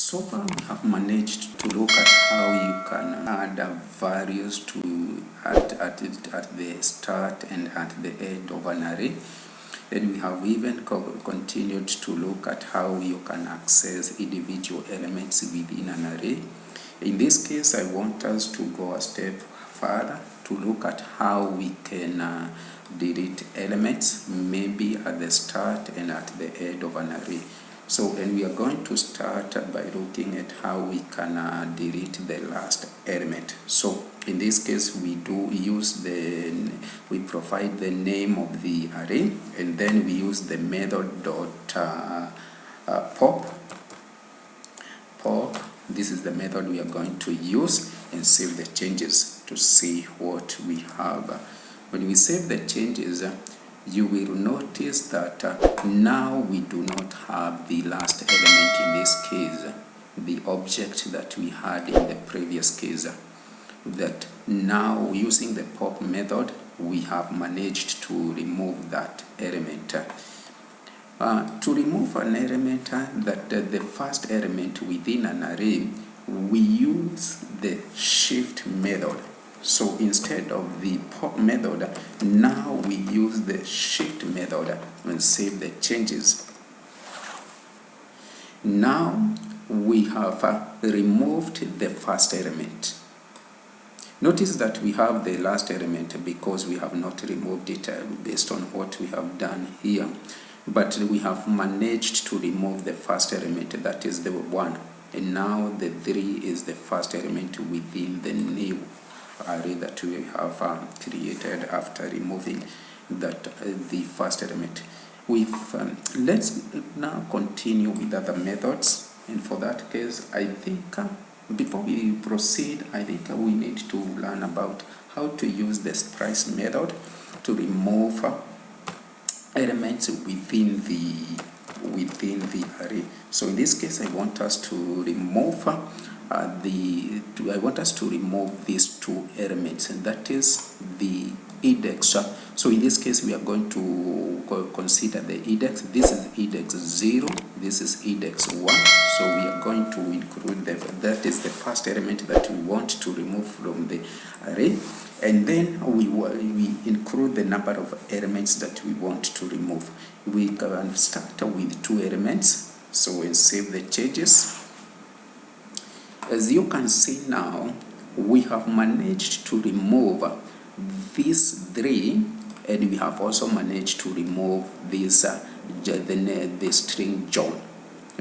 So far we have managed to look at how you can add values to at the start and at the end of an array. Then we have even continued to look at how you can access individual elements within an array. In this case, I want us to go a step further to look at how we can delete elements, maybe at the start and at the end of an array. So, and we are going to start by looking at how we can delete the last element. So, in this case, we provide the name of the array, and then we use the method pop. This is the method we are going to use, and save the changes to see what we have. When we save the changes, you will notice that now we do not have the last element in this case, the object that we had in the previous case. That now, using the pop method, we have managed to remove that element. To remove an element, the first element within an array, we use the shift method. So instead of the pop method, now we use the shift method and save the changes. Now we have removed the first element. Notice that we have the last element because we have not removed it based on what we have done here. But we have managed to remove the first element, that is the 1. And now the 3 is the first element within the new array that we have created after removing that the first element. Let's now continue with other methods, and for that case, I think before we proceed, I think we need to learn about how to use the splice method to remove elements within the array. So in this case, I want us to remove these two elements, and that is the index. So in this case, we are going to consider the index. This is index 0, this is index 1. So we are going to include that is the first element that we want to remove from the array. And then we include the number of elements that we want to remove. We can start with 2 elements. So we'll save the changes. As you can see now, we have managed to remove these 3, and we have also managed to remove this the string John,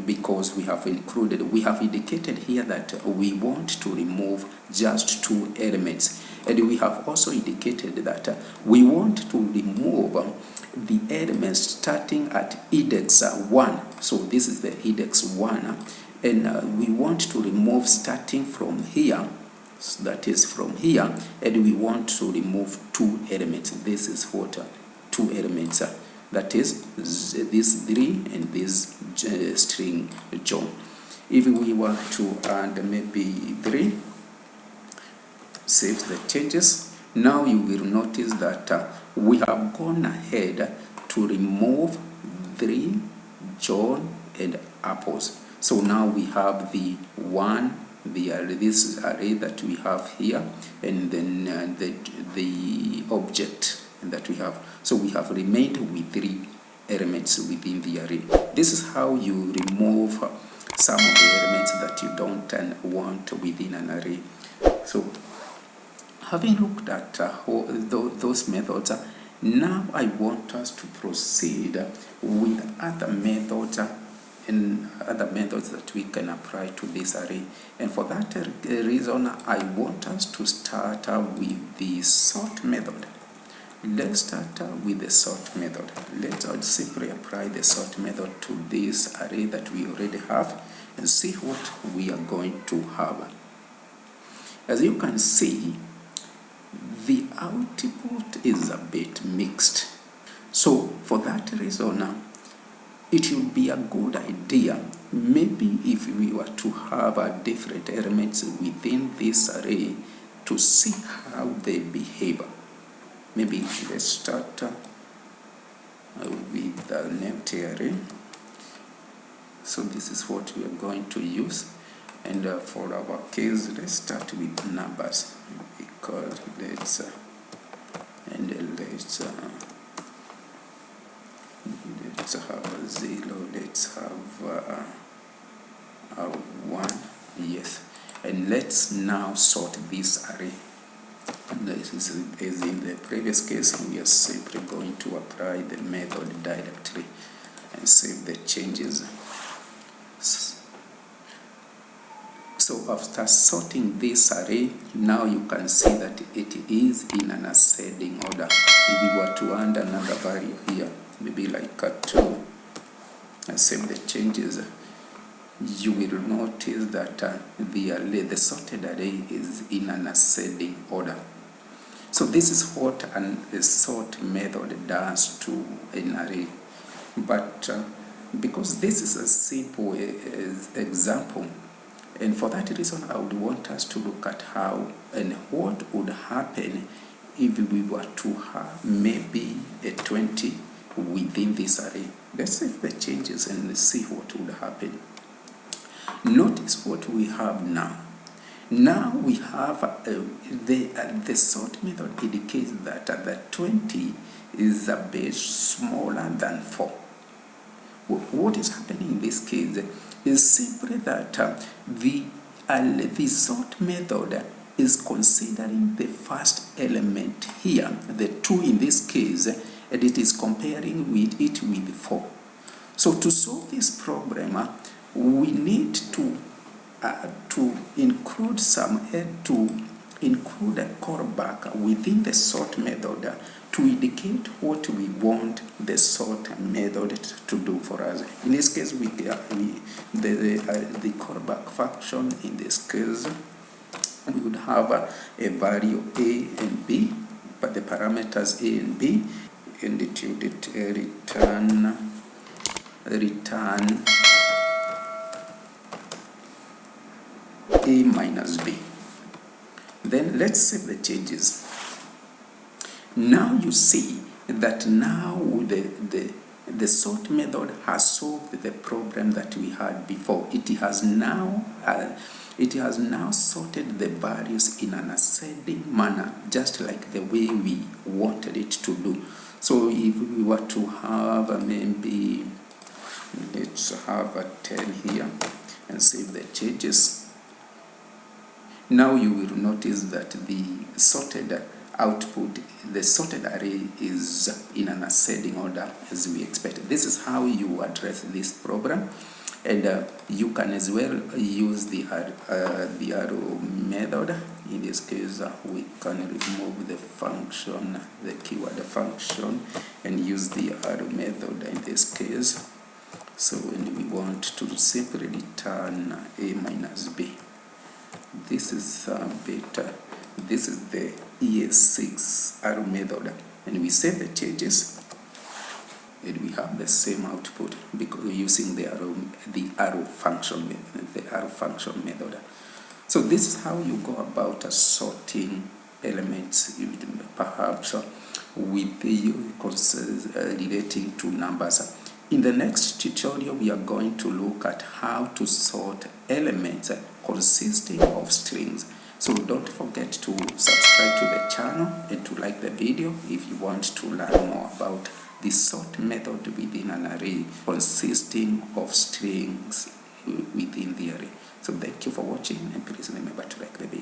because we have indicated here that we want to remove just 2 elements, and we have also indicated that we want to remove the elements starting at index 1. So this is the index 1, and we want to remove starting from here. So that is from here, and we want to remove 2 elements. This is what 2 elements are. That is this 3 and this string John. If we were to add maybe 3, save the changes. Now you will notice that we have gone ahead to remove 3, John, and apples. So now we have the 1, this array that we have here, and then the object that we have. So we have remained with 3 elements within the array. This is how you remove some of the elements that you don't want within an array. So having looked at those methods, now I want us to proceed with other methods and other methods that we can apply to this array. And for that reason, I want us to start with the sort method. Let's start with the sort method. Let's simply apply the sort method to this array that we already have and see what we are going to have. As you can see, the output is a bit mixed. So for that reason, it would be a good idea, maybe if we were to have different elements within this array, to see how they behave. Maybe let's start with an empty array. So this is what we are going to use. And for our case, let's start with numbers, because let's have 0, let's have 1, yes. And let's now sort this array. This is, as in the previous case, we are simply going to apply the method directly and save the changes. So after sorting this array, now you can see that it is in an ascending order. If we were to add another value here, maybe like a 2, and save the changes, you will notice that the sorted array is in an ascending order. So this is what a sort method does to an array. But because this is a simple example, and for that reason I would want us to look at how and what would happen if we were to have maybe a 20 within this array. Let's save the changes and see what would happen. Notice what we have now. Now we have the sort method indicates that the 20 is a bit smaller than 4. What is happening in this case is simply that the sort method is considering the first element here, the 2 in this case, and it is comparing with it with 4. So to solve this problem, we need to include a callback within the sort method to indicate what we want the sort method to do for us. In this case, the callback function in this case, we would have a value A and B, but the parameters A and B, and it would return A minus B. Then let's save the changes. Now you see that now the sort method has solved the problem that we had before. It has now sorted the values in an ascending manner, just like the way we wanted it to do. So if we were to have maybe, let's have a 10 here and save the changes. Now you will notice that the sorted output, the sorted array is in an ascending order as we expected. This is how you address this problem, and you can as well use the arrow method. In this case, we can remove the function, the keyword function, and use the arrow method in this case. So when we want to simply return A minus B, this is this is the ES6 arrow method, and we save the changes, and we have the same output because we're using the arrow function method. So this is how you go about sorting elements, perhaps with the relating to numbers. In the next tutorial, we are going to look at how to sort elements consisting of strings. So don't forget to subscribe to the channel and to like the video if you want to learn more about the sort method within an array consisting of strings within the array. So thank you for watching, and please remember to like the video.